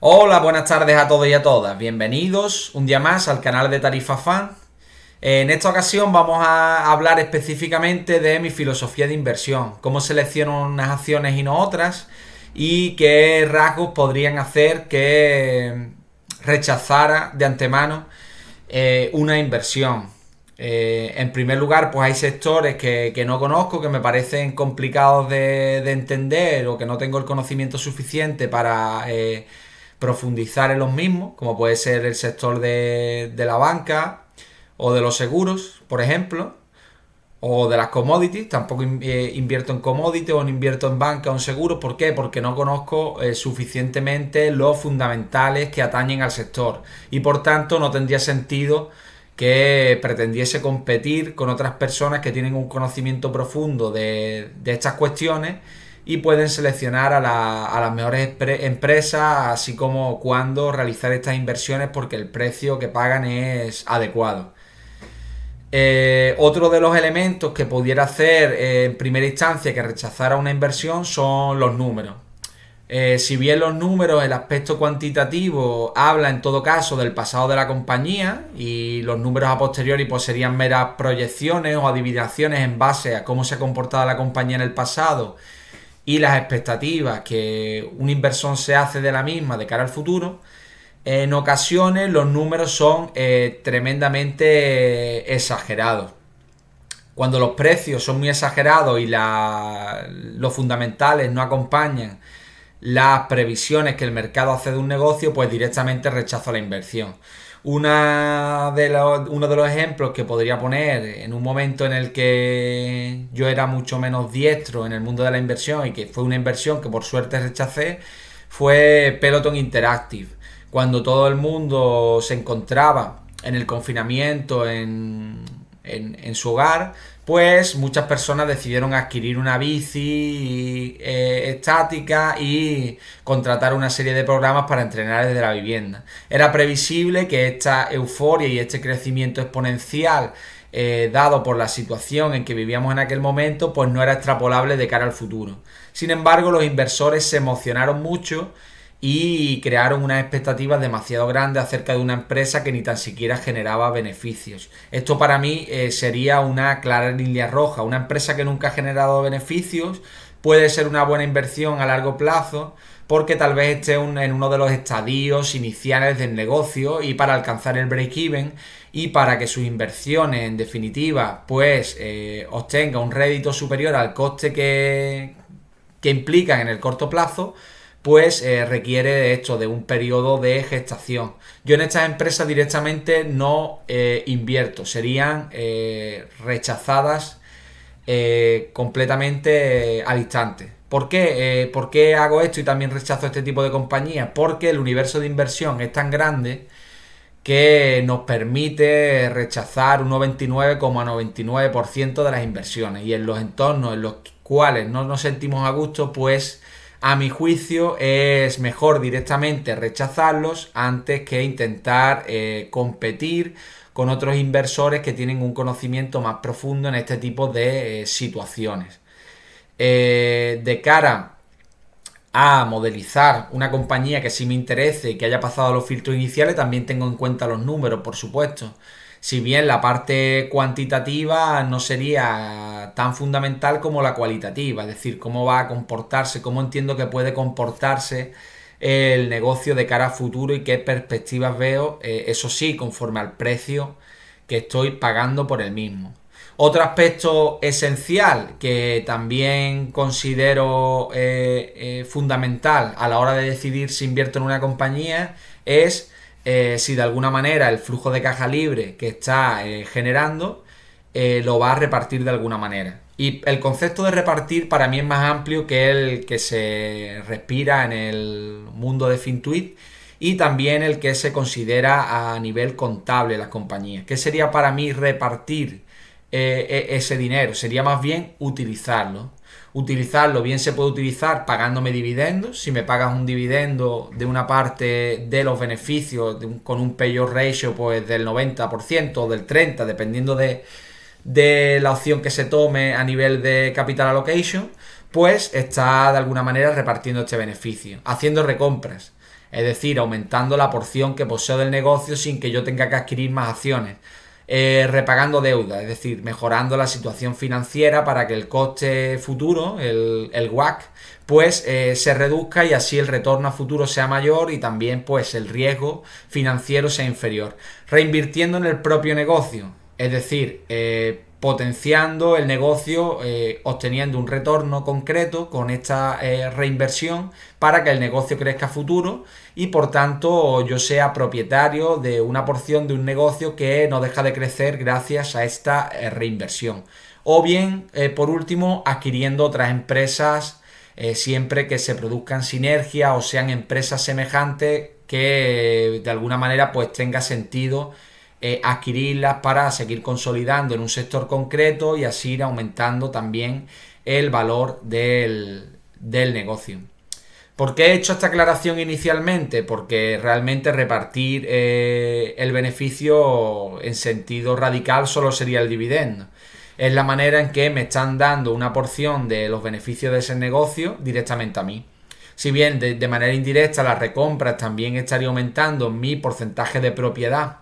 Hola, buenas tardes a todos y a todas. Bienvenidos un día más al canal de Tarifa Fan. En esta ocasión vamos a hablar específicamente de mi filosofía de inversión, cómo selecciono unas acciones y no otras y qué rasgos podrían hacer que rechazara de antemano una inversión. En primer lugar, pues hay sectores que no conozco, que me parecen complicados de entender o que no tengo el conocimiento suficiente para profundizar en los mismos, como puede ser el sector de la banca o de los seguros, por ejemplo, o de las commodities. Tampoco invierto en commodities o no invierto en banca o en seguros. ¿Por qué? Porque no conozco suficientemente los fundamentales que atañen al sector y por tanto no tendría sentido que pretendiese competir con otras personas que tienen un conocimiento profundo de estas cuestiones y pueden seleccionar a las mejores empresas, así como cuándo realizar estas inversiones porque el precio que pagan es adecuado. Otro de los elementos que pudiera hacer en primera instancia que rechazara una inversión son los números. Si bien los números, el aspecto cuantitativo, habla en todo caso del pasado de la compañía y los números a posteriori pues serían meras proyecciones o adivinaciones en base a cómo se ha comportado la compañía en el pasado y las expectativas que un inversor se hace de la misma de cara al futuro, en ocasiones los números son tremendamente exagerados. Cuando los precios son muy exagerados y los fundamentales no acompañan las previsiones que el mercado hace de un negocio, pues directamente rechazo la inversión. Uno de los ejemplos que podría poner en un momento en el que yo era mucho menos diestro en el mundo de la inversión y que fue una inversión que por suerte rechacé fue Peloton Interactive. Cuando todo el mundo se encontraba en el confinamiento en su hogar, pues muchas personas decidieron adquirir una bici estática y contratar una serie de programas para entrenar desde la vivienda. Era previsible que esta euforia y este crecimiento exponencial dado por la situación en que vivíamos en aquel momento, pues no era extrapolable de cara al futuro. Sin embargo, los inversores se emocionaron mucho y crearon unas expectativas demasiado grandes acerca de una empresa que ni tan siquiera generaba beneficios. Esto para mí sería una clara línea roja. Una empresa que nunca ha generado beneficios puede ser una buena inversión a largo plazo porque tal vez esté en uno de los estadios iniciales del negocio y para alcanzar el break-even y para que sus inversiones en definitiva pues obtenga un rédito superior al coste que implican en el corto plazo, pues requiere de esto, de un periodo de gestación. Yo en estas empresas directamente no invierto, serían rechazadas completamente al instante. ¿Por qué? ¿Por qué hago esto y también rechazo este tipo de compañías? Porque el universo de inversión es tan grande que nos permite rechazar un 99,99% de las inversiones y en los entornos en los cuales no nos sentimos a gusto, pues a mi juicio es mejor directamente rechazarlos antes que intentar competir con otros inversores que tienen un conocimiento más profundo en este tipo de situaciones. De cara a modelizar una compañía que sí me interese y que haya pasado los filtros iniciales, también tengo en cuenta los números, por supuesto. Si bien la parte cuantitativa no sería tan fundamental como la cualitativa, es decir, cómo va a comportarse, cómo entiendo que puede comportarse el negocio de cara a futuro y qué perspectivas veo, eso sí, conforme al precio que estoy pagando por el mismo. Otro aspecto esencial que también considero fundamental a la hora de decidir si invierto en una compañía es si de alguna manera el flujo de caja libre que está generando lo va a repartir de alguna manera. Y el concepto de repartir para mí es más amplio que el que se respira en el mundo de Fintuit y también el que se considera a nivel contable las compañías. ¿Qué sería para mí repartir ese dinero? Sería más bien utilizarlo. Utilizarlo bien se puede utilizar pagándome dividendos. Si me pagas un dividendo de una parte de los beneficios con un payout ratio pues del 90% o del 30%, dependiendo de la opción que se tome a nivel de capital allocation, pues está de alguna manera repartiendo este beneficio, haciendo recompras. Es decir, aumentando la porción que poseo del negocio sin que yo tenga que adquirir más acciones. Repagando deuda, es decir, mejorando la situación financiera para que el coste futuro, el WACC, pues se reduzca y así el retorno a futuro sea mayor y también pues el riesgo financiero sea inferior. Reinvirtiendo en el propio negocio, es decir, potenciando el negocio, obteniendo un retorno concreto con esta reinversión para que el negocio crezca a futuro y por tanto yo sea propietario de una porción de un negocio que no deja de crecer gracias a esta reinversión. O bien, por último, adquiriendo otras empresas siempre que se produzcan sinergias o sean empresas semejantes que de alguna manera pues tenga sentido adquirirlas para seguir consolidando en un sector concreto y así ir aumentando también el valor del negocio. ¿Por qué he hecho esta aclaración inicialmente? Porque realmente repartir el beneficio en sentido radical solo sería el dividendo. Es la manera en que me están dando una porción de los beneficios de ese negocio directamente a mí. Si bien de manera indirecta las recompras también estaría aumentando mi porcentaje de propiedad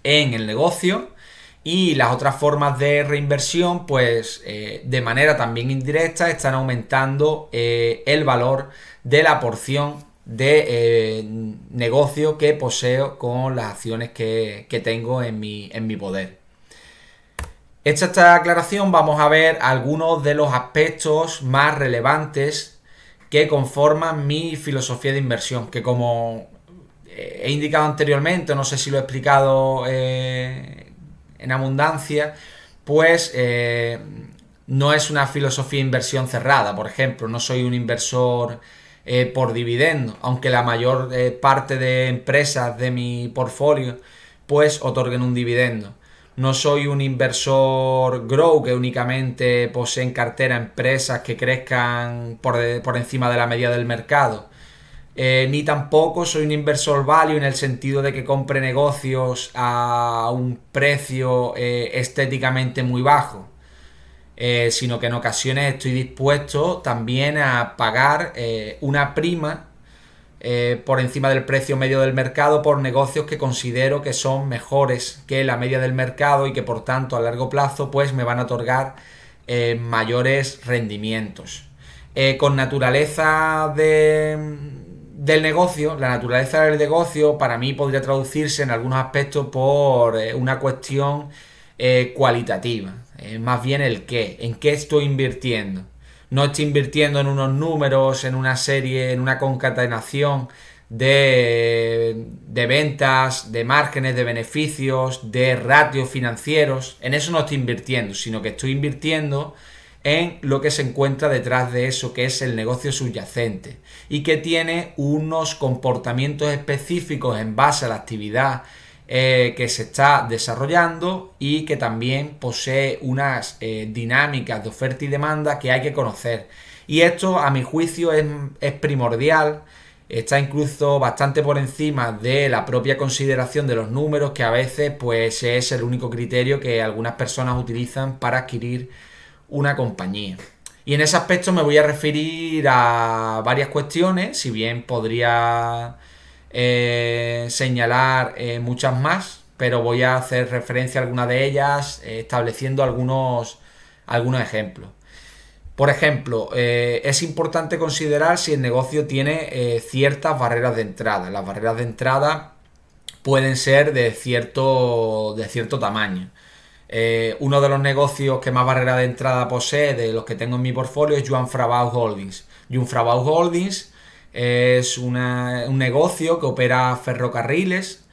en el negocio y las otras formas de reinversión pues de manera también indirecta están aumentando el valor de la porción de negocio que poseo con las acciones que tengo en mi poder. Hecha esta aclaración, vamos a ver algunos de los aspectos más relevantes que conforman mi filosofía de inversión, que como he indicado anteriormente, no sé si lo he explicado en abundancia, pues no es una filosofía de inversión cerrada. Por ejemplo, no soy un inversor por dividendo, aunque la mayor parte de empresas de mi portfolio pues otorguen un dividendo. No soy un inversor grow que únicamente posee en cartera empresas que crezcan por encima de la media del mercado. Ni tampoco soy un inversor value en el sentido de que compre negocios a un precio estéticamente muy bajo, sino que en ocasiones estoy dispuesto también a pagar una prima por encima del precio medio del mercado por negocios que considero que son mejores que la media del mercado y que por tanto a largo plazo pues me van a otorgar mayores rendimientos. Con naturaleza del negocio, la naturaleza del negocio para mí podría traducirse en algunos aspectos por una cuestión cualitativa, más bien el qué, en qué estoy invirtiendo. No estoy invirtiendo en unos números, en una serie, en una concatenación de ventas, de márgenes, de beneficios, de ratios financieros. En eso no estoy invirtiendo, sino que estoy invirtiendo en lo que se encuentra detrás de eso, que es el negocio subyacente y que tiene unos comportamientos específicos en base a la actividad que se está desarrollando y que también posee unas dinámicas de oferta y demanda que hay que conocer. Y esto, a mi juicio, es primordial. Está incluso bastante por encima de la propia consideración de los números, que a veces pues es el único criterio que algunas personas utilizan para adquirir una compañía. Y en ese aspecto me voy a referir a varias cuestiones, si bien podría señalar muchas más, pero voy a hacer referencia a algunas de ellas estableciendo algunos ejemplos. Por ejemplo, es importante considerar si el negocio tiene ciertas barreras de entrada. Las barreras de entrada pueden ser de cierto tamaño. Uno de los negocios que más barrera de entrada posee de los que tengo en mi portfolio es Jungfrau Holdings. Jungfrau Holdings es un negocio que opera ferrocarriles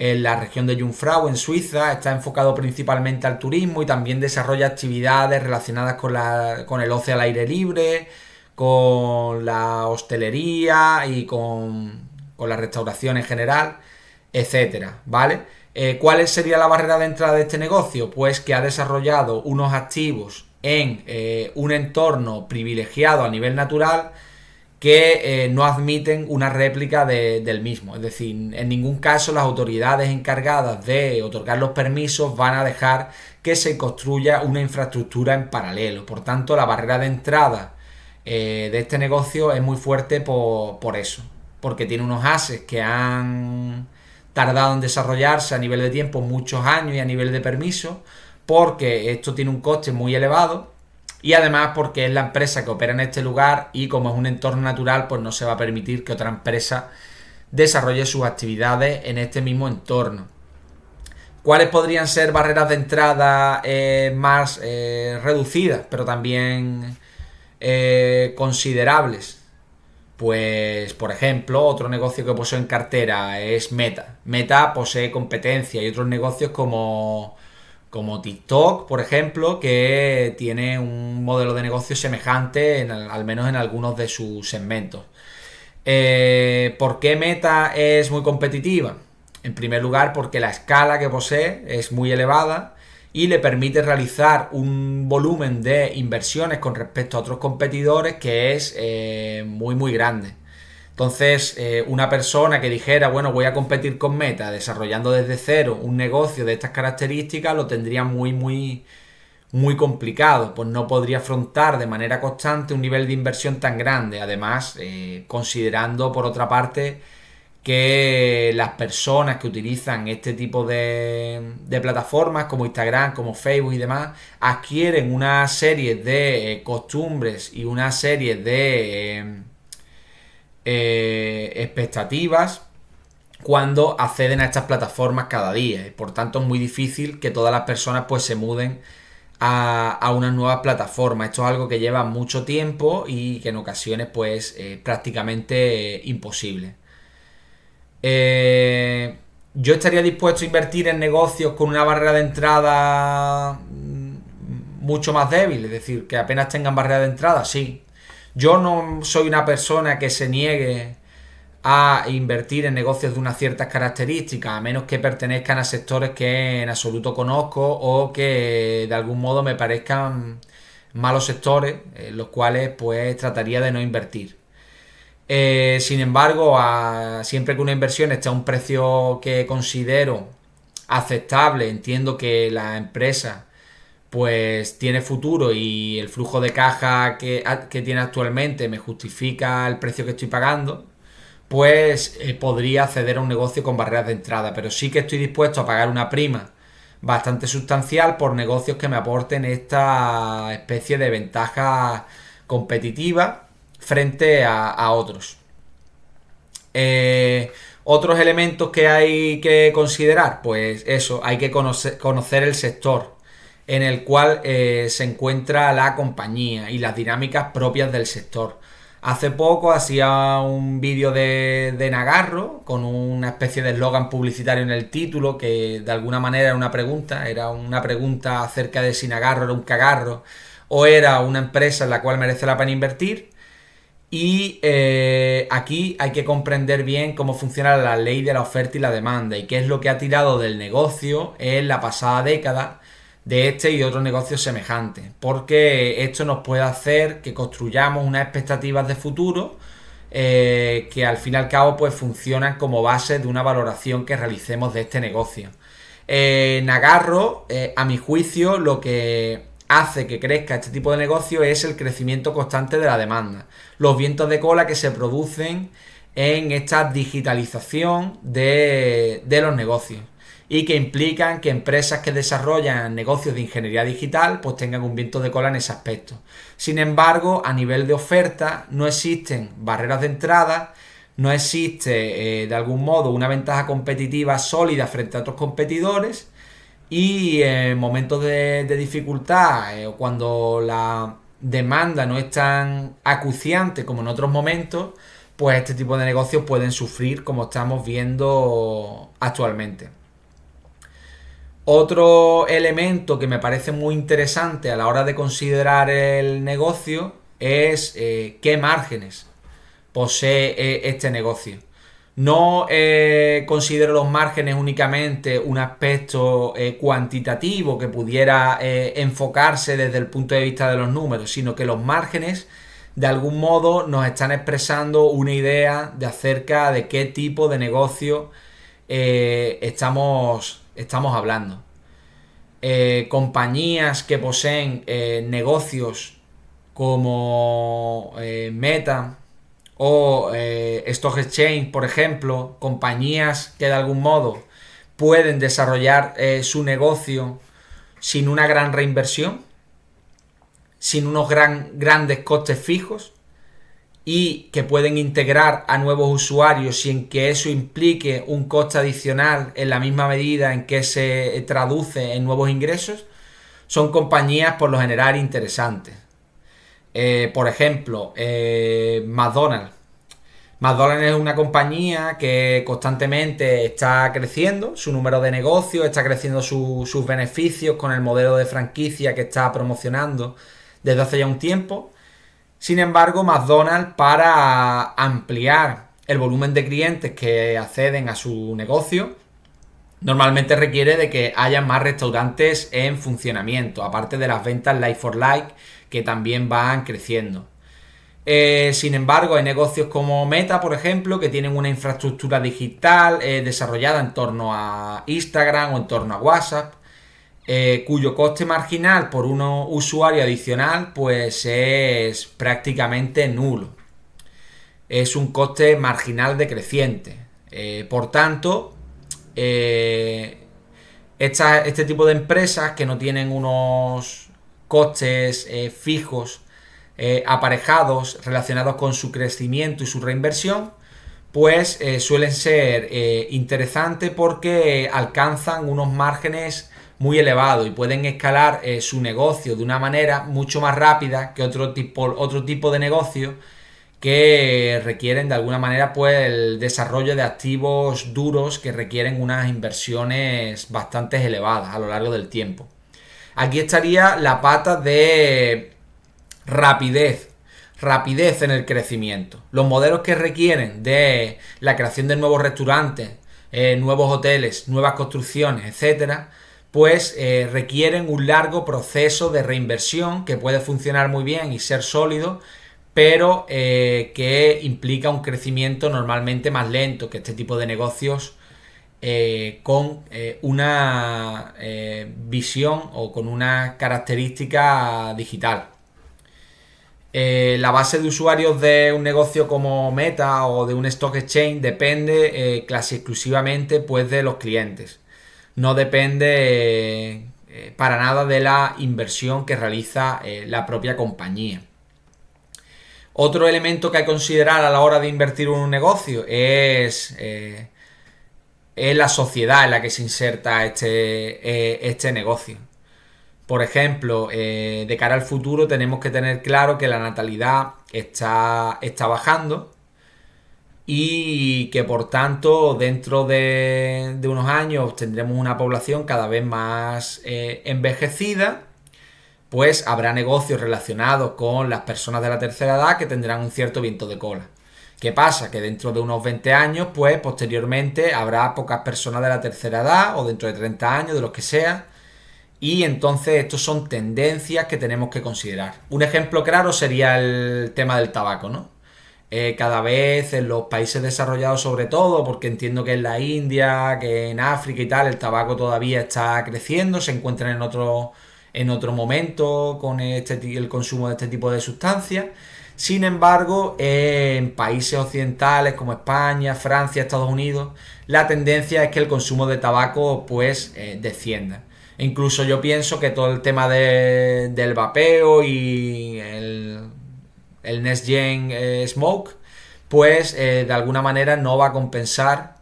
en la región de Jungfrau, en Suiza. Está enfocado principalmente al turismo y también desarrolla actividades relacionadas con el ocio al aire libre, con la hostelería y con la restauración en general, etcétera, ¿vale? ¿Cuál sería la barrera de entrada de este negocio? Pues que ha desarrollado unos activos en un entorno privilegiado a nivel natural que no admiten una réplica del mismo. Es decir, en ningún caso las autoridades encargadas de otorgar los permisos van a dejar que se construya una infraestructura en paralelo. Por tanto, la barrera de entrada de este negocio es muy fuerte por eso. porque tiene unos assets que han tardado en desarrollarse a nivel de tiempo muchos años y a nivel de permiso, porque esto tiene un coste muy elevado y además porque es la empresa que opera en este lugar y como es un entorno natural, pues no se va a permitir que otra empresa desarrolle sus actividades en este mismo entorno. ¿Cuáles podrían ser barreras de entrada más reducidas, pero también considerables? Pues, por ejemplo, otro negocio que posee en cartera es Meta. Meta posee competencia y otros negocios como TikTok, por ejemplo, que tiene un modelo de negocio semejante, al menos en algunos de sus segmentos. ¿Por qué Meta es muy competitiva? En primer lugar, porque la escala que posee es muy elevada y le permite realizar un volumen de inversiones con respecto a otros competidores que es muy grande. Entonces, una persona que dijera, bueno, voy a competir con Meta desarrollando desde cero un negocio de estas características, lo tendría muy complicado, pues no podría afrontar de manera constante un nivel de inversión tan grande. Además, considerando por otra parte que las personas que utilizan este tipo de plataformas como Instagram, como Facebook y demás, adquieren una serie de costumbres y una serie de expectativas cuando acceden a estas plataformas cada día. Y por tanto es muy difícil que todas las personas pues se muden a unas nuevas plataformas. Esto es algo que lleva mucho tiempo y que en ocasiones pues prácticamente imposible. Yo estaría dispuesto a invertir en negocios con una barrera de entrada mucho más débil, es decir, que apenas tengan barrera de entrada, sí. Yo no soy una persona que se niegue a invertir en negocios de unas ciertas características, a menos que pertenezcan a sectores que en absoluto conozco o que de algún modo me parezcan malos sectores, en los cuales pues trataría de no invertir. Sin embargo, siempre que una inversión esté a un precio que considero aceptable, entiendo que la empresa pues tiene futuro y el flujo de caja que tiene actualmente me justifica el precio que estoy pagando, pues podría acceder a un negocio con barreras de entrada, pero sí que estoy dispuesto a pagar una prima bastante sustancial por negocios que me aporten esta especie de ventaja competitiva frente a otros. Otros elementos que hay que considerar, pues eso, hay que conocer el sector en el cual se encuentra la compañía y las dinámicas propias del sector. Hace poco hacía un vídeo de Nagarro con una especie de eslogan publicitario en el título que de alguna manera era una pregunta acerca de si Nagarro era un cagarro o era una empresa en la cual merece la pena invertir. Y aquí hay que comprender bien cómo funciona la ley de la oferta y la demanda y qué es lo que ha tirado del negocio en la pasada década de este y otros negocios semejantes, porque esto nos puede hacer que construyamos unas expectativas de futuro que al fin y al cabo pues funcionan como base de una valoración que realicemos de este negocio. Nagarro, a mi juicio, lo que hace que crezca este tipo de negocio es el crecimiento constante de la demanda, los vientos de cola que se producen en esta digitalización de los negocios y que implican que empresas que desarrollan negocios de ingeniería digital pues tengan un viento de cola en ese aspecto. Sin embargo, a nivel de oferta no existen barreras de entrada, no existe de algún modo una ventaja competitiva sólida frente a otros competidores y en momentos de dificultad o cuando la demanda no es tan acuciante como en otros momentos, pues este tipo de negocios pueden sufrir como estamos viendo actualmente. Otro elemento que me parece muy interesante a la hora de considerar el negocio es qué márgenes posee este negocio. No considero los márgenes únicamente un aspecto cuantitativo que pudiera enfocarse desde el punto de vista de los números, sino que los márgenes de algún modo nos están expresando una idea de acerca de qué tipo de negocio estamos hablando. Compañías que poseen negocios como Meta o Stock Exchange, por ejemplo, compañías que de algún modo pueden desarrollar su negocio sin una gran reinversión, sin unos grandes costes fijos, y que pueden integrar a nuevos usuarios sin que eso implique un coste adicional en la misma medida en que se traduce en nuevos ingresos, son compañías por lo general interesantes. Por ejemplo, McDonald's. McDonald's es una compañía que constantemente está creciendo su número de negocios, está creciendo sus beneficios con el modelo de franquicia que está promocionando desde hace ya un tiempo. Sin embargo, McDonald's, para ampliar el volumen de clientes que acceden a su negocio, normalmente requiere de que haya más restaurantes en funcionamiento, aparte de las ventas like for like que también van creciendo. Sin embargo, hay negocios como Meta, por ejemplo, que tienen una infraestructura digital desarrollada en torno a Instagram o en torno a WhatsApp, cuyo coste marginal por un usuario adicional pues es prácticamente nulo. Es un coste marginal decreciente. Por tanto, este tipo de empresas que no tienen unos costes fijos aparejados relacionados con su crecimiento y su reinversión, pues suelen ser interesantes porque alcanzan unos márgenes muy elevados y pueden escalar su negocio de una manera mucho más rápida que otro tipo de negocio que requieren de alguna manera pues el desarrollo de activos duros que requieren unas inversiones bastante elevadas a lo largo del tiempo. Aquí estaría la pata de rapidez en el crecimiento. Los modelos que requieren de la creación de nuevos restaurantes, nuevos hoteles, nuevas construcciones, etcétera, pues requieren un largo proceso de reinversión que puede funcionar muy bien y ser sólido, pero que implica un crecimiento normalmente más lento que este tipo de negocios con una visión o con una característica digital. La base de usuarios de un negocio como Meta o de un Stock Exchange depende casi exclusivamente pues de los clientes. No depende para nada de la inversión que realiza la propia compañía. Otro elemento que hay que considerar a la hora de invertir en un negocio es la sociedad en la que se inserta este negocio. Por ejemplo, de cara al futuro tenemos que tener claro que la natalidad está bajando y que por tanto dentro de unos años tendremos una población cada vez más envejecida. Pues habrá negocios relacionados con las personas de la tercera edad que tendrán un cierto viento de cola. ¿Qué pasa? Que dentro de unos 20 años, pues posteriormente habrá pocas personas de la tercera edad o dentro de 30 años, de los que sea. Y entonces estos son tendencias que tenemos que considerar. Un ejemplo claro sería el tema del tabaco, ¿no? Cada vez en los países desarrollados sobre todo, porque entiendo que en la India, que en África y tal, el tabaco todavía está creciendo, se encuentran en otro momento con el consumo de este tipo de sustancias. Sin embargo, en países occidentales como España, Francia, Estados Unidos, la tendencia es que el consumo de tabaco pues descienda. E incluso yo pienso que todo el tema del vapeo y el Next Gen Smoke, pues de alguna manera no va a compensar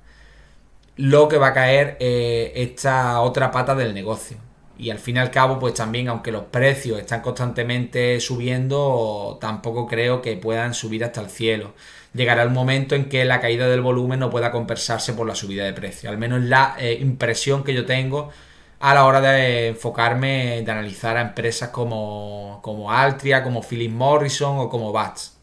lo que va a caer esta otra pata del negocio. Y al fin y al cabo, pues también, aunque los precios están constantemente subiendo, tampoco creo que puedan subir hasta el cielo. Llegará el momento en que la caída del volumen no pueda compensarse por la subida de precio. Al menos la impresión que yo tengo a la hora de enfocarme, de analizar a empresas como Altria, como Philip Morrison o como Bats.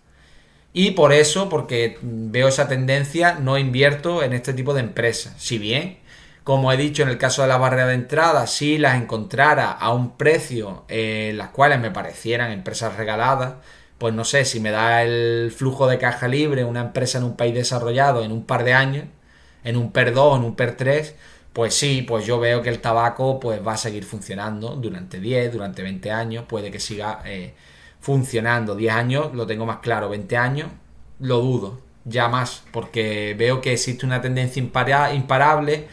Y por eso, porque veo esa tendencia, no invierto en este tipo de empresas. Si bien, como he dicho en el caso de la barrera de entrada, si las encontrara a un precio las cuales me parecieran empresas regaladas, pues no sé, si me da el flujo de caja libre una empresa en un país desarrollado en un par de años, en un PER 2, en un PER 3, pues sí, pues yo veo que el tabaco pues va a seguir funcionando durante 10, durante 20 años, puede que siga funcionando. 10 años lo tengo más claro, 20 años lo dudo, ya más, porque veo que existe una tendencia imparable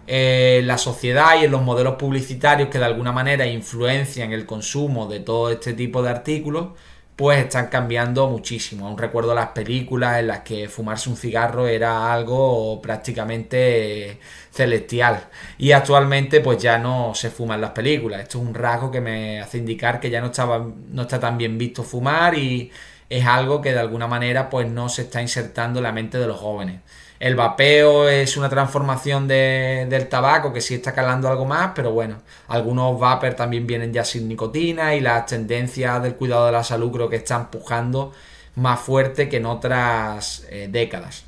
en la sociedad y en los modelos publicitarios que de alguna manera influencian el consumo de todo este tipo de artículos, pues están cambiando muchísimo. Aún recuerdo las películas en las que fumarse un cigarro era algo prácticamente celestial. Y actualmente pues ya no se fuma en las películas. Esto es un rasgo que me hace indicar que ya no está tan bien visto fumar y es algo que de alguna manera pues no se está insertando en la mente de los jóvenes. El vapeo es una transformación del tabaco que sí está calando algo más, pero bueno, algunos vapers también vienen ya sin nicotina y las tendencias del cuidado de la salud creo que están pujando más fuerte que en otras décadas.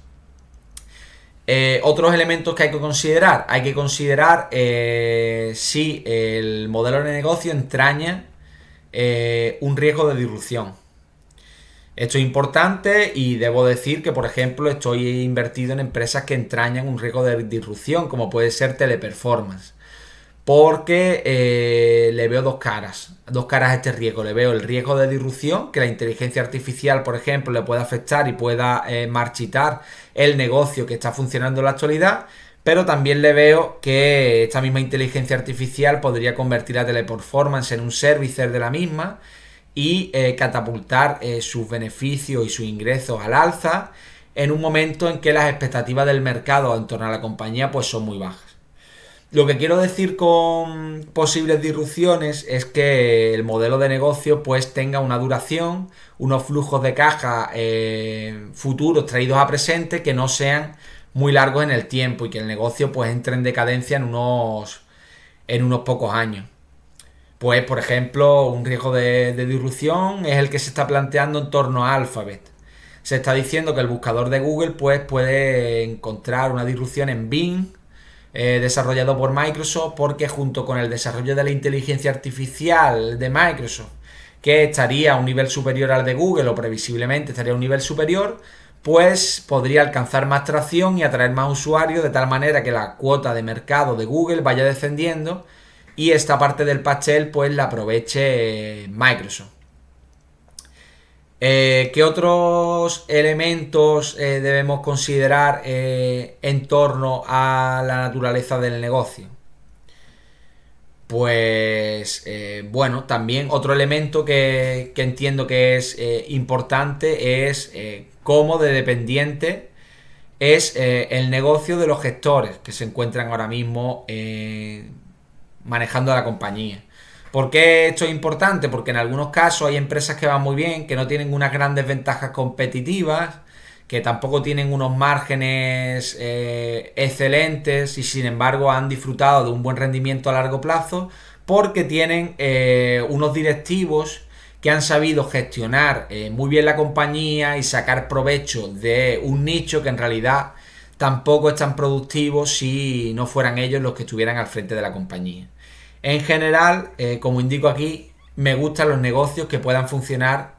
Otros elementos que hay que considerar. Hay que considerar si el modelo de negocio entraña un riesgo de disrupción. Esto es importante y debo decir que, por ejemplo, estoy invertido en empresas que entrañan un riesgo de disrupción, como puede ser Teleperformance. Porque le veo dos caras a este riesgo. Le veo el riesgo de disrupción, que la inteligencia artificial, por ejemplo, le pueda afectar y pueda marchitar el negocio que está funcionando en la actualidad. Pero también le veo que esta misma inteligencia artificial podría convertir a Teleperformance en un servicer de la misma y catapultar sus beneficios y sus ingresos al alza en un momento en que las expectativas del mercado en torno a la compañía pues son muy bajas. Lo que quiero decir con posibles disrupciones es que el modelo de negocio pues tenga una duración, unos flujos de caja futuros traídos a presente que no sean muy largos en el tiempo y que el negocio pues entre en decadencia en unos pocos años. Pues, por ejemplo, un riesgo de disrupción es el que se está planteando en torno a Alphabet. Se está diciendo que el buscador de Google pues, puede encontrar una disrupción en Bing, desarrollado por Microsoft, porque junto con el desarrollo de la inteligencia artificial de Microsoft, que estaría a un nivel superior al de Google o previsiblemente estaría a un nivel superior, pues podría alcanzar más tracción y atraer más usuarios de tal manera que la cuota de mercado de Google vaya descendiendo y esta parte del pastel pues la aproveche Microsoft. ¿Qué otros elementos debemos considerar en torno a la naturaleza del negocio? Pues bueno, también otro elemento que entiendo que es importante es cómo de dependiente es el negocio de los gestores que se encuentran ahora mismo manejando la compañía. ¿Por qué esto es importante? Porque en algunos casos hay empresas que van muy bien, que no tienen unas grandes ventajas competitivas, que tampoco tienen unos márgenes excelentes y sin embargo han disfrutado de un buen rendimiento a largo plazo porque tienen unos directivos que han sabido gestionar muy bien la compañía y sacar provecho de un nicho que en realidad tampoco es tan productivo si no fueran ellos los que estuvieran al frente de la compañía. En general, como indico aquí, me gustan los negocios que puedan funcionar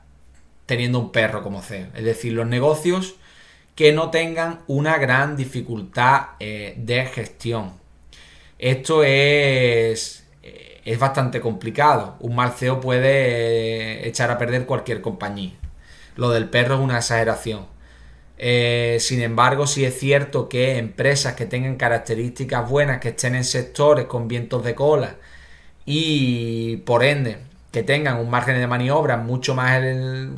teniendo un perro como CEO. Es decir, los negocios que no tengan una gran dificultad de gestión. Esto es bastante complicado. Un mal CEO puede echar a perder cualquier compañía. Lo del perro es una exageración. Sin embargo, sí es cierto que empresas que tengan características buenas, que estén en sectores con vientos de cola y por ende que tengan un margen de maniobra mucho más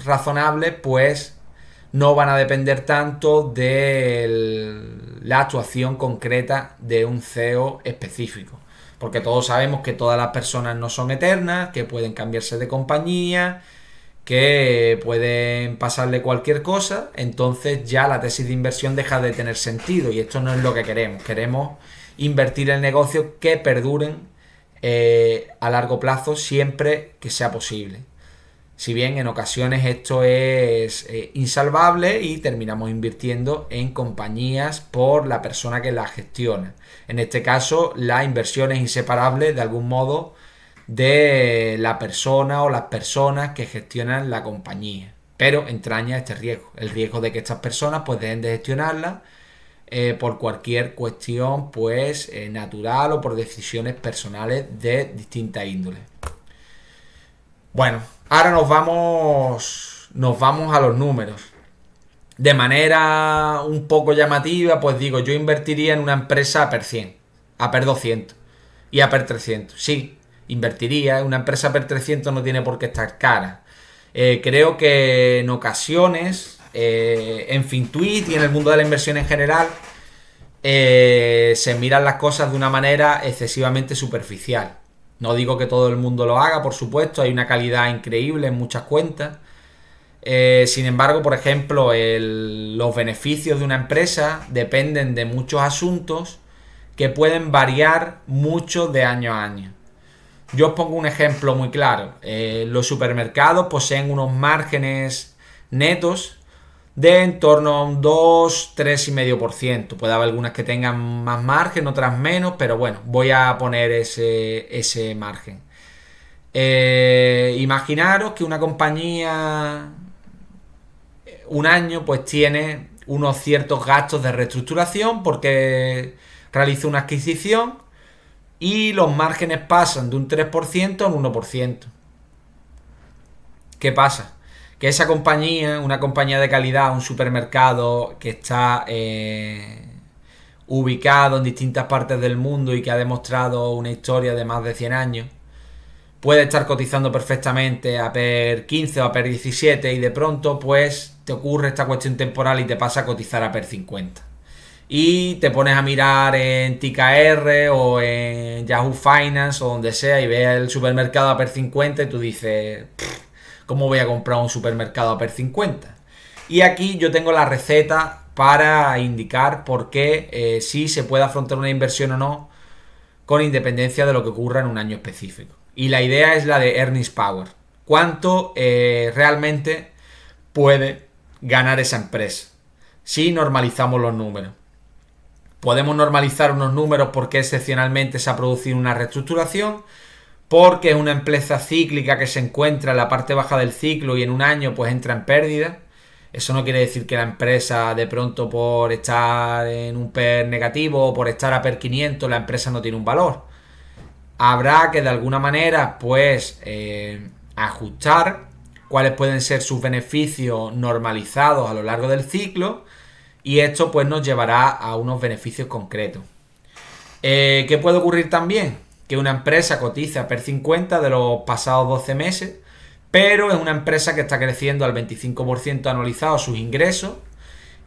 razonable, pues no van a depender tanto de la actuación concreta de un CEO específico. Porque todos sabemos que todas las personas no son eternas, que pueden cambiarse de compañía, que pueden pasarle cualquier cosa, entonces ya la tesis de inversión deja de tener sentido y esto no es lo que queremos. Queremos invertir en negocios que perduren a largo plazo siempre que sea posible. Si bien en ocasiones esto es insalvable y terminamos invirtiendo en compañías por la persona que las gestiona. En este caso, la inversión es inseparable de algún modo de la persona o las personas que gestionan la compañía. Pero entraña este riesgo, el riesgo de que estas personas pues dejen de gestionarla por cualquier cuestión pues natural o por decisiones personales de distinta índole. Bueno, ahora nos vamos a los números. de manera un poco llamativa, pues digo, yo invertiría en una empresa a PER 100, a PER 200 y a PER 300. Sí, invertiría. Una empresa a PER 300 no tiene por qué estar cara. Creo que en ocasiones, en Fintuit y en el mundo de la inversión en general, se miran las cosas de una manera excesivamente superficial. No digo que todo el mundo lo haga, por supuesto, hay una calidad increíble en muchas cuentas. Sin embargo, por ejemplo, los beneficios de una empresa dependen de muchos asuntos que pueden variar mucho de año a año. Yo os pongo un ejemplo muy claro. Los supermercados poseen unos márgenes netos de en torno a un 2-3,5%. Puede haber algunas que tengan más margen, otras menos, pero bueno, voy a poner ese margen. Imaginaros que una compañía un año pues tiene unos ciertos gastos de reestructuración porque realiza una adquisición y los márgenes pasan de un 3% a un 1%. ¿Qué pasa? Que esa compañía, una compañía de calidad, un supermercado que está ubicado en distintas partes del mundo y que ha demostrado una historia de más de 100 años, puede estar cotizando perfectamente a PER 15 o a PER 17 y de pronto pues te ocurre esta cuestión temporal y te pasa a cotizar a PER 50. Y te pones a mirar en TKR o en Yahoo Finance o donde sea y ves el supermercado a PER 50 y tú dices, ¿cómo voy a comprar un supermercado a PER 50? Y aquí yo tengo la receta para indicar por qué si se puede afrontar una inversión o no con independencia de lo que ocurra en un año específico. Y la idea es la de Earnings Power. ¿Cuánto realmente puede ganar esa empresa si normalizamos los números? Podemos normalizar unos números porque excepcionalmente se ha producido una reestructuración, porque es una empresa cíclica que se encuentra en la parte baja del ciclo y en un año pues entra en pérdida. Eso no quiere decir que la empresa de pronto por estar en un PER negativo o por estar a PER 500 la empresa no tiene un valor. Habrá que de alguna manera pues ajustar cuáles pueden ser sus beneficios normalizados a lo largo del ciclo y esto pues nos llevará a unos beneficios concretos. ¿Qué puede ocurrir también? Que una empresa cotiza a PER 50 de los pasados 12 meses, pero es una empresa que está creciendo al 25% anualizado sus ingresos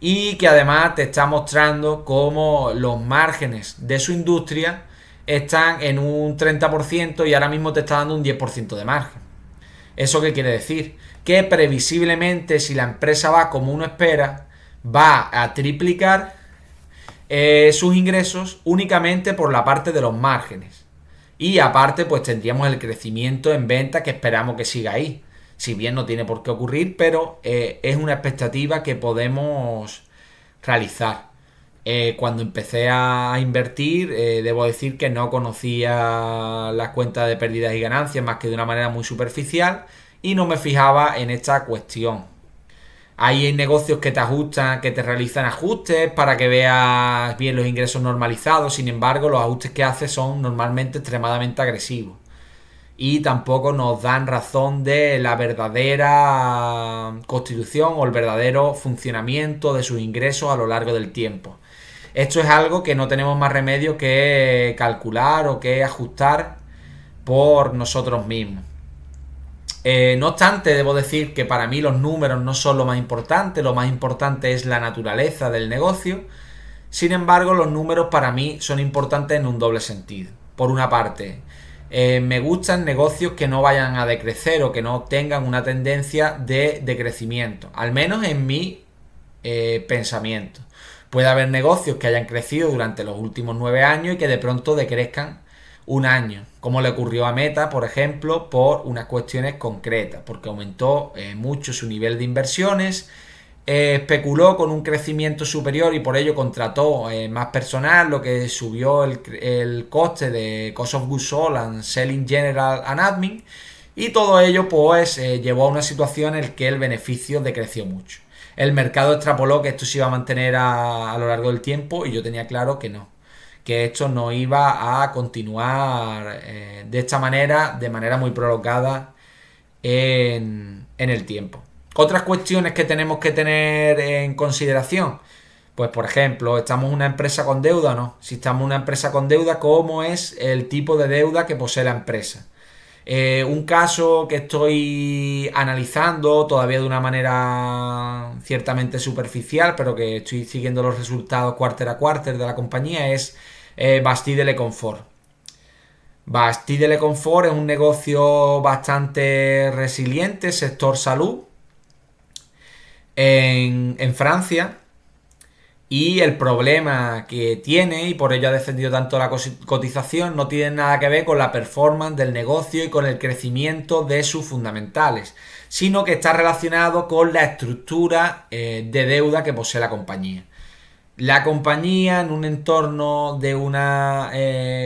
y que además te está mostrando cómo los márgenes de su industria están en un 30% y ahora mismo te está dando un 10% de margen. ¿Eso qué quiere decir? Que previsiblemente si la empresa va como uno espera, va a triplicar sus ingresos únicamente por la parte de los márgenes. Y aparte pues tendríamos el crecimiento en venta que esperamos que siga ahí. Si bien no tiene por qué ocurrir, pero es una expectativa que podemos realizar. Cuando empecé a invertir, debo decir que no conocía las cuentas de pérdidas y ganancias más que de una manera muy superficial y no me fijaba en esta cuestión. Hay negocios que te ajustan, que te realizan ajustes para que veas bien los ingresos normalizados. Sin embargo, los ajustes que hace son normalmente extremadamente agresivos. Y tampoco nos dan razón de la verdadera constitución o el verdadero funcionamiento de sus ingresos a lo largo del tiempo. Esto es algo que no tenemos más remedio que calcular o que ajustar por nosotros mismos. No obstante, debo decir que para mí los números no son lo más importante es la naturaleza del negocio. Sin embargo, los números para mí son importantes en un doble sentido. Por una parte, me gustan negocios que no vayan a decrecer o que no tengan una tendencia de decrecimiento, al menos en mi pensamiento. Puede haber negocios que hayan crecido durante los últimos 9 años y que de pronto decrezcan un año, como le ocurrió a Meta, por ejemplo, por unas cuestiones concretas, porque aumentó mucho su nivel de inversiones, especuló con un crecimiento superior y por ello contrató más personal, lo que subió el coste de Cost of Goods Sold and Selling General and Admin, y todo ello pues llevó a una situación en la que el beneficio decreció mucho. El mercado extrapoló que esto se iba a mantener a lo largo del tiempo y yo tenía claro que no, que esto no iba a continuar de esta manera, de manera muy prolongada en el tiempo. Otras cuestiones que tenemos que tener en consideración. Pues por ejemplo, ¿estamos en una empresa con deuda o no? Si estamos en una empresa con deuda, ¿cómo es el tipo de deuda que posee la empresa? Un caso que estoy analizando todavía de una manera ciertamente superficial, pero que estoy siguiendo los resultados quarter a quarter de la compañía, es Bastille Le Confort. Bastille Le Confort es un negocio bastante resiliente, sector salud, en Francia. Y el problema que tiene, y por ello ha descendido tanto la cotización, no tiene nada que ver con la performance del negocio y con el crecimiento de sus fundamentales, sino que está relacionado con la estructura de deuda que posee la compañía. La compañía, en un entorno de una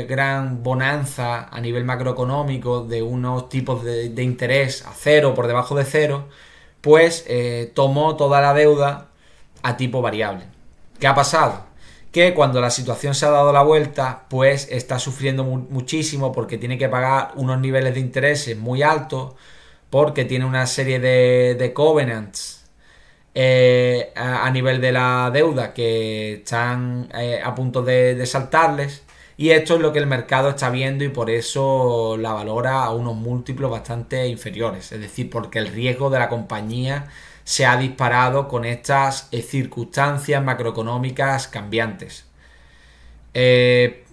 gran bonanza a nivel macroeconómico, de unos tipos de interés a cero, por debajo de cero, pues tomó toda la deuda a tipo variable. ¿Qué ha pasado? Que cuando la situación se ha dado la vuelta, pues está sufriendo muchísimo porque tiene que pagar unos niveles de intereses muy altos, porque tiene una serie de covenants a nivel de la deuda que están a punto de saltarles. Y esto es lo que el mercado está viendo y por eso la valora a unos múltiplos bastante inferiores. Es decir, porque el riesgo de la compañía se ha disparado con estas circunstancias macroeconómicas cambiantes. Hay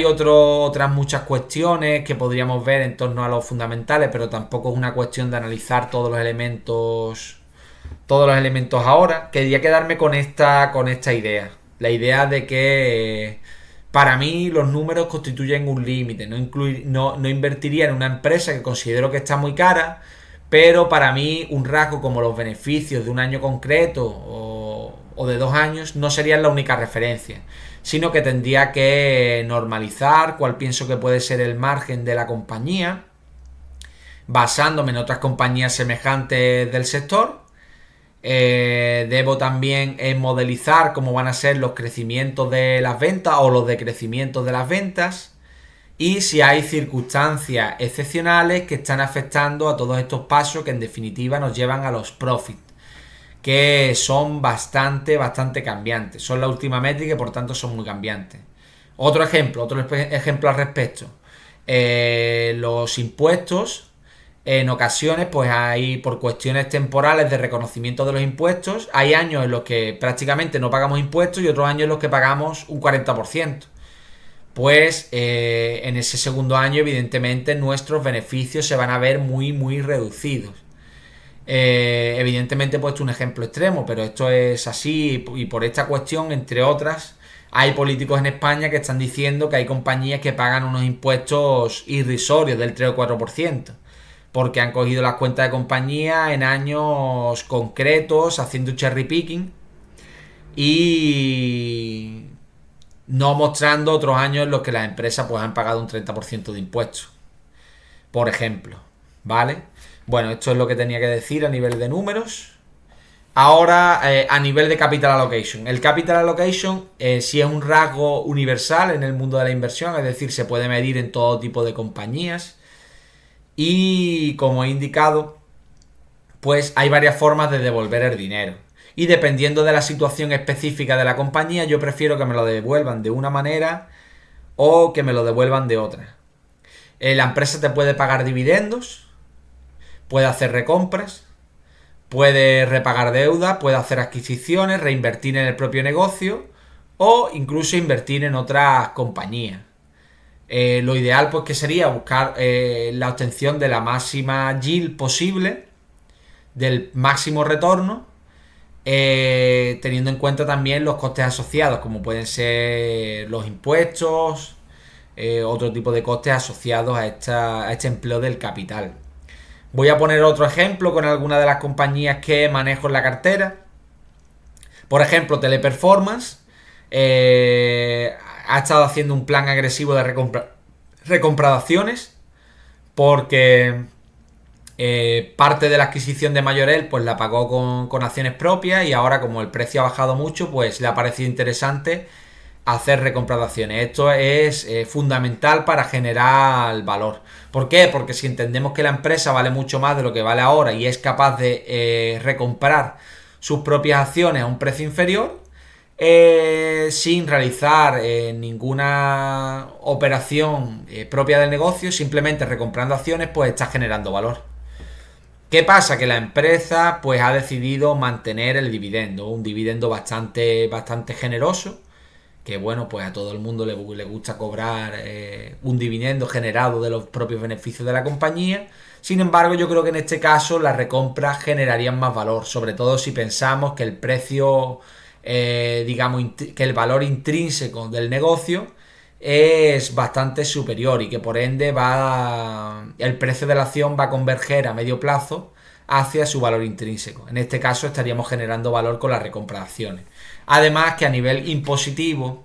otras muchas cuestiones que podríamos ver en torno a los fundamentales, pero tampoco es una cuestión de analizar todos los elementos ahora. Quería quedarme con esta idea. La idea de que para mí los números constituyen un límite. No invertiría en una empresa que considero que está muy cara, pero para mí un rasgo como los beneficios de un año concreto o de 2 años no serían la única referencia, sino que tendría que normalizar cuál pienso que puede ser el margen de la compañía, basándome en otras compañías semejantes del sector. Debo también modelizar cómo van a ser los crecimientos de las ventas o los decrecimientos de las ventas, y si hay circunstancias excepcionales que están afectando a todos estos pasos que en definitiva nos llevan a los profits, que son bastante cambiantes. Son la última métrica y por tanto son muy cambiantes. Otro ejemplo al respecto. Los impuestos, en ocasiones, pues hay, por cuestiones temporales de reconocimiento de los impuestos, hay años en los que prácticamente no pagamos impuestos y otros años en los que pagamos un 40%. Pues en ese segundo año evidentemente nuestros beneficios se van a ver muy reducidos. Evidentemente he puesto un ejemplo extremo, pero esto es así y por esta cuestión, entre otras, hay políticos en España que están diciendo que hay compañías que pagan unos impuestos irrisorios del 3 o 4%, porque han cogido las cuentas de compañía en años concretos haciendo cherry picking y no mostrando otros años en los que las empresas pues han pagado un 30% de impuestos, por ejemplo, ¿vale? Bueno, esto es lo que tenía que decir a nivel de números. Ahora, a nivel de capital allocation. El capital allocation sí es un rasgo universal en el mundo de la inversión, es decir, se puede medir en todo tipo de compañías. Y como he indicado, pues hay varias formas de devolver el dinero. Y dependiendo de la situación específica de la compañía, yo prefiero que me lo devuelvan de una manera o que me lo devuelvan de otra. La empresa te puede pagar dividendos, puede hacer recompras, puede repagar deuda, puede hacer adquisiciones, reinvertir en el propio negocio o incluso invertir en otras compañías. Lo ideal pues que sería buscar la obtención de la máxima yield posible, del máximo retorno, teniendo en cuenta también los costes asociados, como pueden ser los impuestos, otro tipo de costes asociados a este empleo del capital. Voy a poner otro ejemplo con alguna de las compañías que manejo en la cartera. Por ejemplo, Teleperformance ha estado haciendo un plan agresivo de recompra de acciones, porque parte de la adquisición de Mayorel pues la pagó con acciones propias, y ahora como el precio ha bajado mucho pues le ha parecido interesante hacer recompra de acciones. Esto es fundamental para generar valor. ¿Por qué? Porque si entendemos que la empresa vale mucho más de lo que vale ahora y es capaz de recomprar sus propias acciones a un precio inferior, sin realizar ninguna operación propia del negocio, simplemente recomprando acciones, pues está generando valor. ¿Qué pasa? Que la empresa pues ha decidido mantener el dividendo, un dividendo bastante generoso, que bueno, pues a todo el mundo le gusta cobrar un dividendo generado de los propios beneficios de la compañía. Sin embargo, yo creo que en este caso las recompras generarían más valor, sobre todo si pensamos que el precio, digamos, que el valor intrínseco del negocio es bastante superior y que por ende el precio de la acción va a converger a medio plazo hacia su valor intrínseco. En este caso estaríamos generando valor con la recompra de acciones. Además que a nivel impositivo,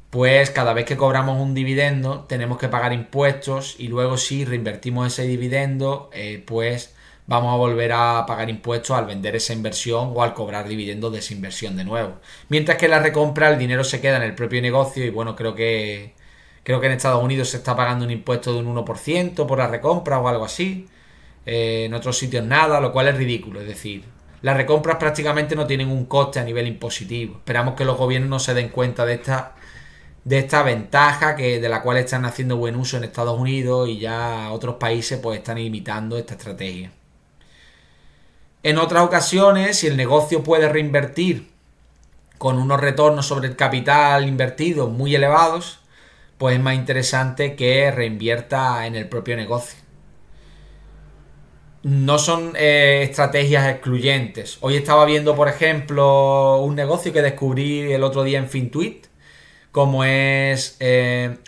pues cada vez que cobramos un dividendo tenemos que pagar impuestos y luego si reinvertimos ese dividendo, pues vamos a volver a pagar impuestos al vender esa inversión o al cobrar dividendos de esa inversión de nuevo. Mientras que en la recompra el dinero se queda en el propio negocio y bueno, creo que en Estados Unidos se está pagando un impuesto de un 1% por la recompra o algo así. En otros sitios nada, lo cual es ridículo. Es decir, las recompras prácticamente no tienen un coste a nivel impositivo. Esperamos que los gobiernos no se den cuenta de esta ventaja de la cual están haciendo buen uso en Estados Unidos y ya otros países pues están imitando esta estrategia. En otras ocasiones, si el negocio puede reinvertir con unos retornos sobre el capital invertido muy elevados, pues es más interesante que reinvierta en el propio negocio. No son estrategias excluyentes. Hoy estaba viendo, por ejemplo, un negocio que descubrí el otro día en FinTwit, como es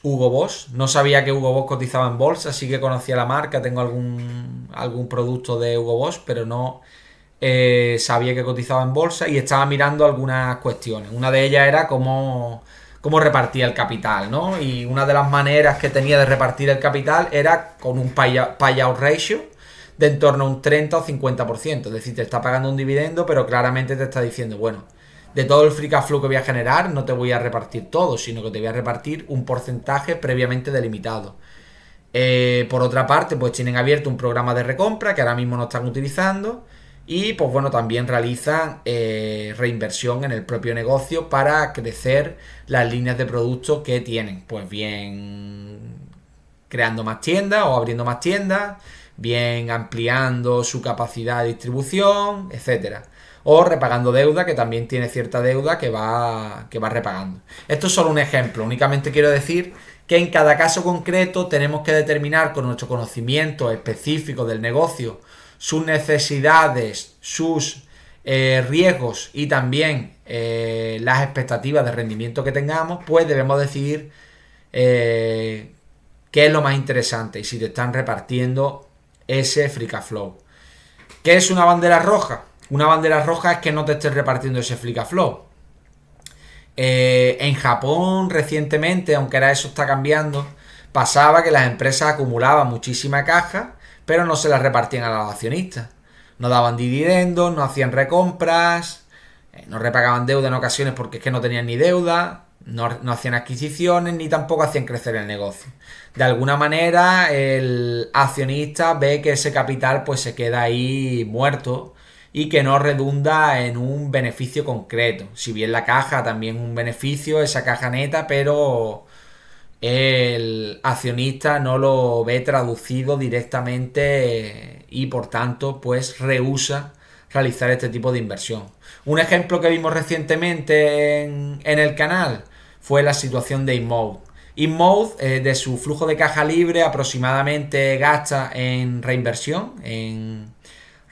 Hugo Boss. No sabía que Hugo Boss cotizaba en bolsa, sí que conocía la marca, tengo algún producto de Hugo Boss, pero no sabía que cotizaba en bolsa y estaba mirando algunas cuestiones. Una de ellas era cómo repartía el capital, ¿no? Y una de las maneras que tenía de repartir el capital era con un payout ratio de en torno a un 30 o 50%. Es decir, te está pagando un dividendo, pero claramente te está diciendo, bueno, de todo el free cash flow que voy a generar, no te voy a repartir todo, sino que te voy a repartir un porcentaje previamente delimitado. Por otra parte, pues tienen abierto un programa de recompra que ahora mismo no están utilizando. Y pues bueno, también realizan reinversión en el propio negocio para crecer las líneas de productos que tienen. Pues bien creando más tiendas o abriendo más tiendas, bien ampliando su capacidad de distribución, etcétera. O repagando deuda, que también tiene cierta deuda que va repagando. Esto es solo un ejemplo. Únicamente quiero decir que en cada caso concreto tenemos que determinar con nuestro conocimiento específico del negocio sus necesidades, sus riesgos y también las expectativas de rendimiento que tengamos, pues debemos decidir qué es lo más interesante y si te están repartiendo ese free cash flow. ¿Qué es una bandera roja? Una bandera roja es que no te estés repartiendo ese free cash flow. En Japón recientemente, aunque ahora eso está cambiando, pasaba que las empresas acumulaban muchísima caja, pero no se la repartían a los accionistas. No daban dividendos, no hacían recompras, no repagaban deuda en ocasiones porque es que no tenían ni deuda, no hacían adquisiciones ni tampoco hacían crecer el negocio. De alguna manera el accionista ve que ese capital pues se queda ahí muerto y que no redunda en un beneficio concreto. Si bien la caja también es un beneficio, esa caja neta, pero el accionista no lo ve traducido directamente y por tanto pues rehúsa realizar este tipo de inversión. Un ejemplo que vimos recientemente en el canal fue la situación de InMode. InMode, de su flujo de caja libre, aproximadamente gasta en reinversión, en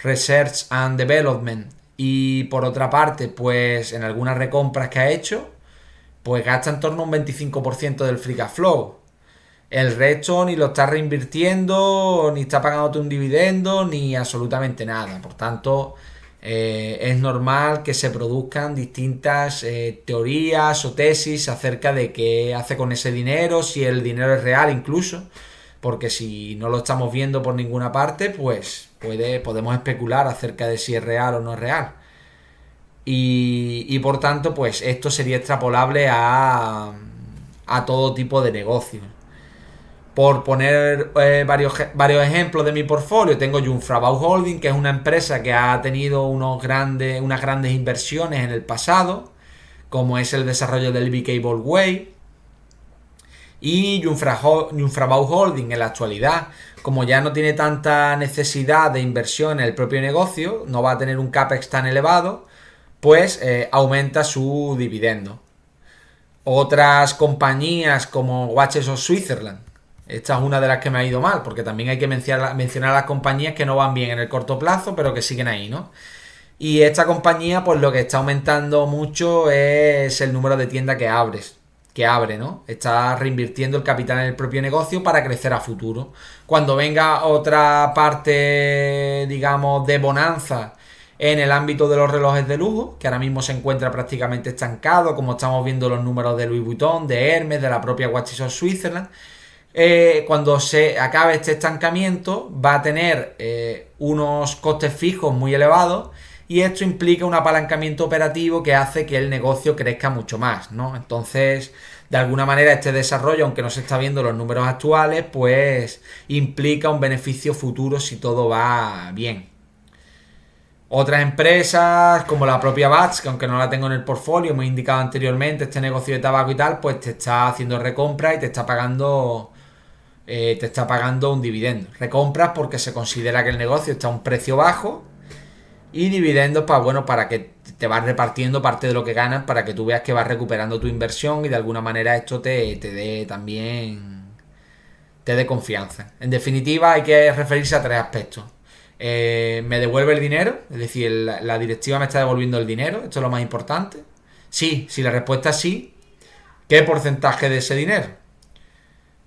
Research and Development, y por otra parte pues en algunas recompras que ha hecho, pues gasta en torno a un 25% del free cash flow. El resto ni lo está reinvirtiendo, ni está pagándote un dividendo, ni absolutamente nada. Por tanto, es normal que se produzcan distintas teorías o tesis acerca de qué hace con ese dinero, si el dinero es real incluso, porque si no lo estamos viendo por ninguna parte, pues podemos especular acerca de si es real o no es real. y por tanto, pues esto sería extrapolable a todo tipo de negocios. Por poner varios ejemplos de mi portfolio, tengo Jungfrau Holding, que es una empresa que ha tenido unas grandes inversiones en el pasado, como es el desarrollo del BK Way. Y Jungfrau Holding en la actualidad, como ya no tiene tanta necesidad de inversión en el propio negocio, no va a tener un CAPEX tan elevado, pues aumenta su dividendo. Otras compañías como Watches of Switzerland, esta es una de las que me ha ido mal, porque también hay que mencionar las compañías que no van bien en el corto plazo, pero que siguen ahí, ¿no? Y esta compañía, pues lo que está aumentando mucho es el número de tiendas que abre, ¿no? Está reinvirtiendo el capital en el propio negocio para crecer a futuro. Cuando venga otra parte, digamos, de bonanza en el ámbito de los relojes de lujo, que ahora mismo se encuentra prácticamente estancado, como estamos viendo los números de Louis Vuitton, de Hermes, de la propia Watches of Switzerland. Cuando se acabe este estancamiento va a tener unos costes fijos muy elevados y esto implica un apalancamiento operativo que hace que el negocio crezca mucho más, ¿no? Entonces, de alguna manera este desarrollo, aunque no se está viendo los números actuales, pues implica un beneficio futuro si todo va bien. Otras empresas, como la propia Bats, que aunque no la tengo en el portfolio, me he indicado anteriormente, este negocio de tabaco y tal, pues te está haciendo recompra y te está pagando un dividendo. Recompras porque se considera que el negocio está a un precio bajo y dividendos para que te vas repartiendo parte de lo que ganas para que tú veas que vas recuperando tu inversión y de alguna manera esto te dé también te dé confianza. En definitiva, hay que referirse a tres aspectos. ¿Me devuelve el dinero? Es decir, la directiva me está devolviendo el dinero. Esto es lo más importante. Sí, si la respuesta es sí, ¿qué porcentaje de ese dinero?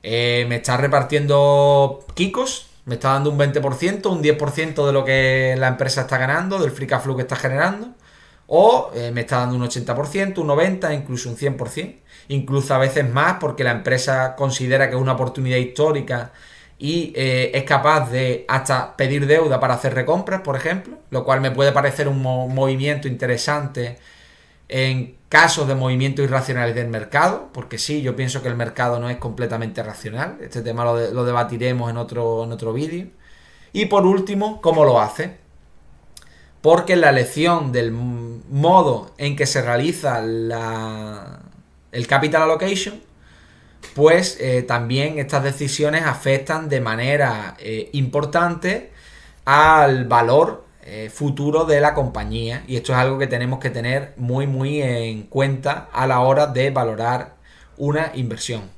¿Me está repartiendo Kikos? ¿Me está dando un 20%, un 10% de lo que la empresa está ganando, del free cash flow que está generando? ¿O me está dando un 80%, un 90%, incluso un 100%? Incluso a veces más porque la empresa considera que es una oportunidad histórica y es capaz de hasta pedir deuda para hacer recompras, por ejemplo, lo cual me puede parecer un movimiento interesante en casos de movimientos irracionales del mercado, porque sí, yo pienso que el mercado no es completamente racional. Este tema lo debatiremos en otro vídeo. Y por último, ¿cómo lo hace? Porque la elección del modo en que se realiza el capital allocation, pues también estas decisiones afectan de manera importante al valor futuro de la compañía, y esto es algo que tenemos que tener muy en cuenta a la hora de valorar una inversión.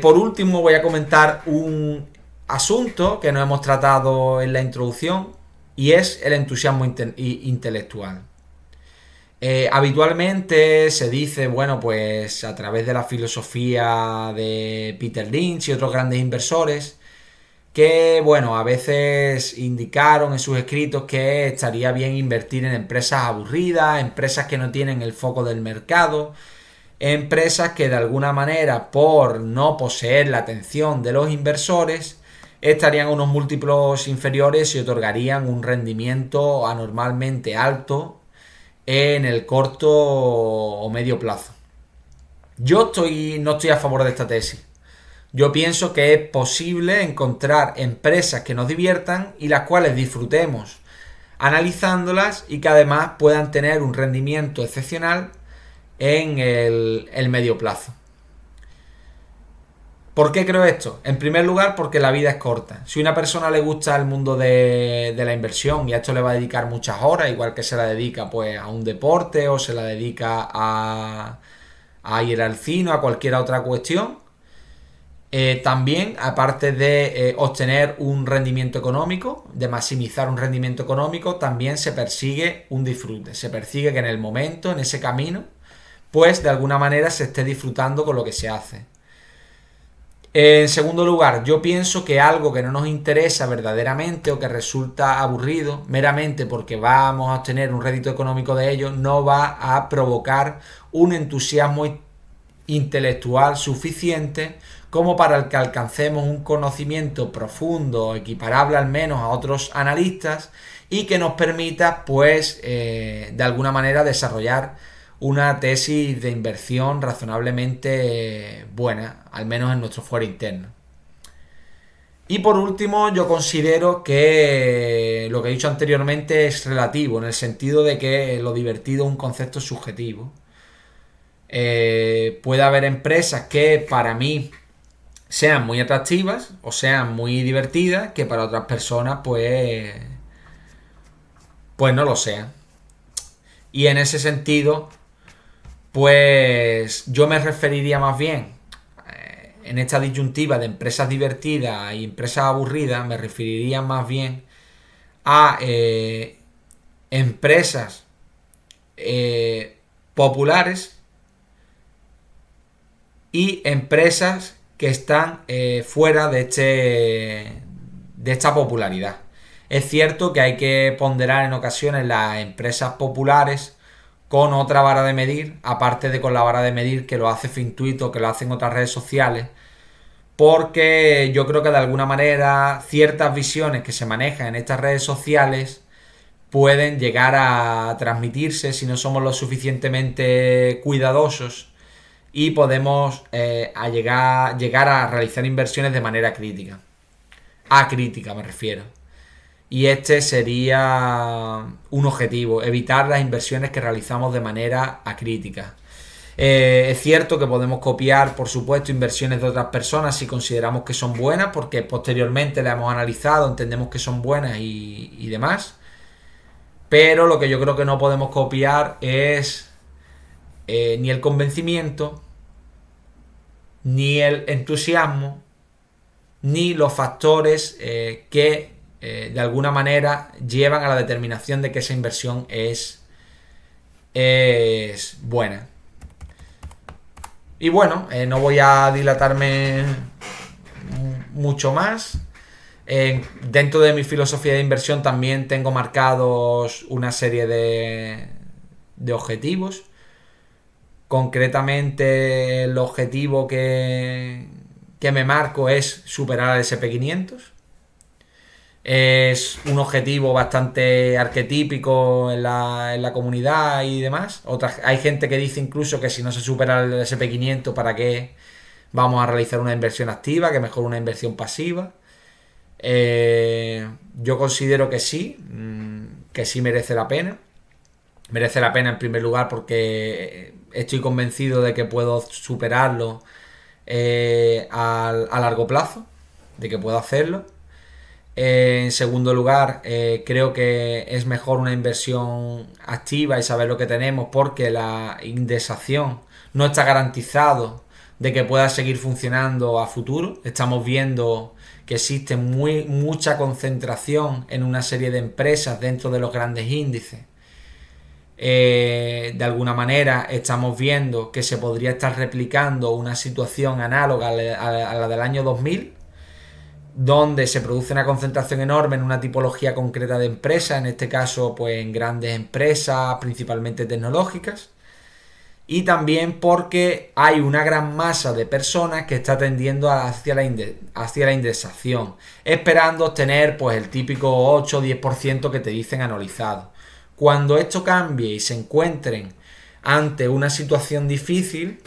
Por último, voy a comentar un asunto que no hemos tratado en la introducción y es el entusiasmo intelectual. Habitualmente se dice, bueno, pues a través de la filosofía de Peter Lynch y otros grandes inversores, que, bueno, a veces indicaron en sus escritos que estaría bien invertir en empresas aburridas, empresas que no tienen el foco del mercado, empresas que de alguna manera, por no poseer la atención de los inversores, estarían a unos múltiplos inferiores y otorgarían un rendimiento anormalmente alto en el corto o medio plazo. Yo no estoy a favor de esta tesis. Yo pienso que es posible encontrar empresas que nos diviertan y las cuales disfrutemos analizándolas y que además puedan tener un rendimiento excepcional en el medio plazo. ¿Por qué creo esto? En primer lugar, porque la vida es corta. Si a una persona le gusta el mundo de la inversión y a esto le va a dedicar muchas horas, igual que se la dedica pues a un deporte o se la dedica a ir al cine o a cualquier otra cuestión, también, aparte de obtener un rendimiento económico, de maximizar un rendimiento económico, también se persigue un disfrute. Se persigue que en el momento, en ese camino, pues de alguna manera se esté disfrutando con lo que se hace. En segundo lugar, yo pienso que algo que no nos interesa verdaderamente o que resulta aburrido meramente porque vamos a obtener un rédito económico de ello, no va a provocar un entusiasmo intelectual suficiente como para que alcancemos un conocimiento profundo, equiparable al menos a otros analistas, y que nos permita, pues, de alguna manera desarrollar una tesis de inversión razonablemente buena, al menos en nuestro fuero interno. Y por último, yo considero que lo que he dicho anteriormente es relativo, en el sentido de que lo divertido es un concepto subjetivo. Puede haber empresas que para mí sean muy atractivas o sean muy divertidas, que para otras personas pues no lo sean. Y en ese sentido, pues yo me referiría más bien, en esta disyuntiva de empresas divertidas y empresas aburridas, me referiría más bien a empresas populares y empresas que están fuera de esta popularidad. Es cierto que hay que ponderar en ocasiones las empresas populares con otra vara de medir, aparte de con la vara de medir que lo hace Fintuit o que lo hacen otras redes sociales, porque yo creo que de alguna manera ciertas visiones que se manejan en estas redes sociales pueden llegar a transmitirse si no somos lo suficientemente cuidadosos y podemos llegar a realizar inversiones de manera crítica. Acrítica me refiero. Y este sería un objetivo, evitar las inversiones que realizamos de manera acrítica. Es cierto que podemos copiar, por supuesto, inversiones de otras personas si consideramos que son buenas, porque posteriormente las hemos analizado, entendemos que son buenas y demás. Pero lo que yo creo que no podemos copiar es ni el convencimiento, ni el entusiasmo, ni los factores que de alguna manera llevan a la determinación de que esa inversión es buena. Y bueno, no voy a dilatarme mucho más. Dentro de mi filosofía de inversión también tengo marcados una serie de objetivos. Concretamente el objetivo que me marco es superar el SP500. Es un objetivo bastante arquetípico en la comunidad y demás. Hay gente que dice incluso que si no se supera el SP500, ¿para qué vamos a realizar una inversión activa? Que mejor una inversión pasiva. Yo considero que sí merece la pena. Merece la pena en primer lugar porque estoy convencido de que puedo superarlo a largo plazo, de que puedo hacerlo. En segundo lugar, creo que es mejor una inversión activa y saber lo que tenemos, porque la indexación no está garantizado de que pueda seguir funcionando a futuro. Estamos viendo que existe mucha concentración en una serie de empresas dentro de los grandes índices. De alguna manera estamos viendo que se podría estar replicando una situación análoga a la del año 2000, donde se produce una concentración enorme en una tipología concreta de empresas, en este caso pues en grandes empresas principalmente tecnológicas, y también porque hay una gran masa de personas que está tendiendo hacia la indexación, esperando obtener pues el típico 8 o 10% que te dicen anualizado. Cuando esto cambie y se encuentren ante una situación difícil,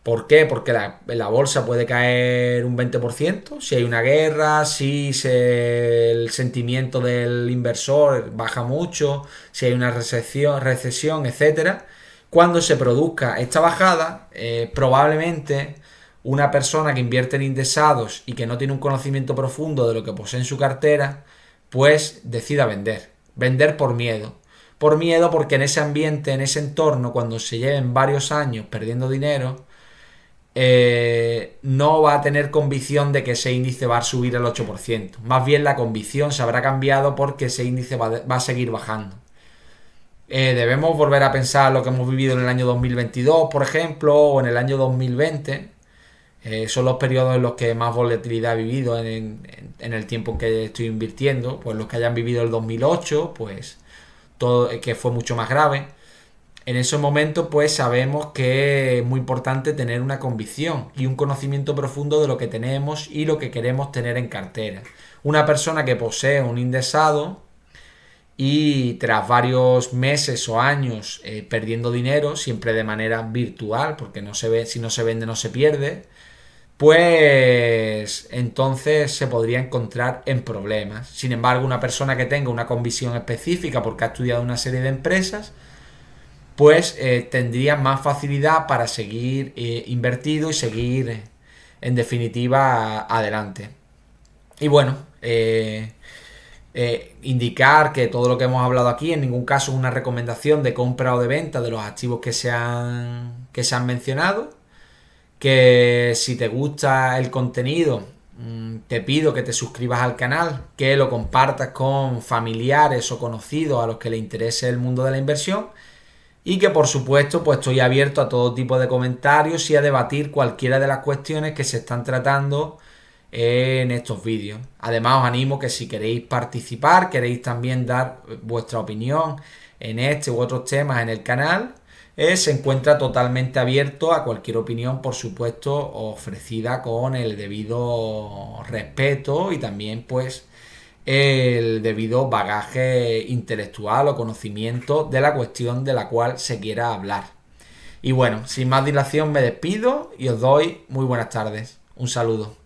¿por qué? Porque la bolsa puede caer un 20%, si hay una guerra, si el sentimiento del inversor baja mucho, si hay una recesión, etcétera. Cuando se produzca esta bajada, probablemente una persona que invierte en indexados y que no tiene un conocimiento profundo de lo que posee en su cartera, pues decida vender. Vender por miedo. Por miedo porque en ese ambiente, en ese entorno, cuando se lleven varios años perdiendo dinero, no va a tener convicción de que ese índice va a subir el 8%. Más bien la convicción se habrá cambiado porque ese índice va a seguir bajando. Debemos volver a pensar lo que hemos vivido en el año 2022, por ejemplo, o en el año 2020. Son los periodos en los que más volatilidad he vivido en el tiempo en que estoy invirtiendo. Pues los que hayan vivido el 2008, pues todo, que fue mucho más grave. En esos momentos pues sabemos que es muy importante tener una convicción y un conocimiento profundo de lo que tenemos y lo que queremos tener en cartera. Una persona que posee un indexado y tras varios meses o años perdiendo dinero, siempre de manera virtual, porque no se ve, si no se vende no se pierde, pues entonces se podría encontrar en problemas. Sin embargo, una persona que tenga una convicción específica porque ha estudiado una serie de empresas, pues tendría más facilidad para seguir invertido y seguir, en definitiva, adelante. Y bueno, indicar que todo lo que hemos hablado aquí en ningún caso es una recomendación de compra o de venta de los activos que se han mencionado, que si te gusta el contenido te pido que te suscribas al canal, que lo compartas con familiares o conocidos a los que les interese el mundo de la inversión y que por supuesto pues estoy abierto a todo tipo de comentarios y a debatir cualquiera de las cuestiones que se están tratando en estos vídeos. Además os animo que si queréis participar, queréis también dar vuestra opinión en este u otros temas en el canal, se encuentra totalmente abierto a cualquier opinión, por supuesto, ofrecida con el debido respeto y también pues el debido bagaje intelectual o conocimiento de la cuestión de la cual se quiera hablar. Y bueno, sin más dilación me despido y os doy muy buenas tardes. Un saludo.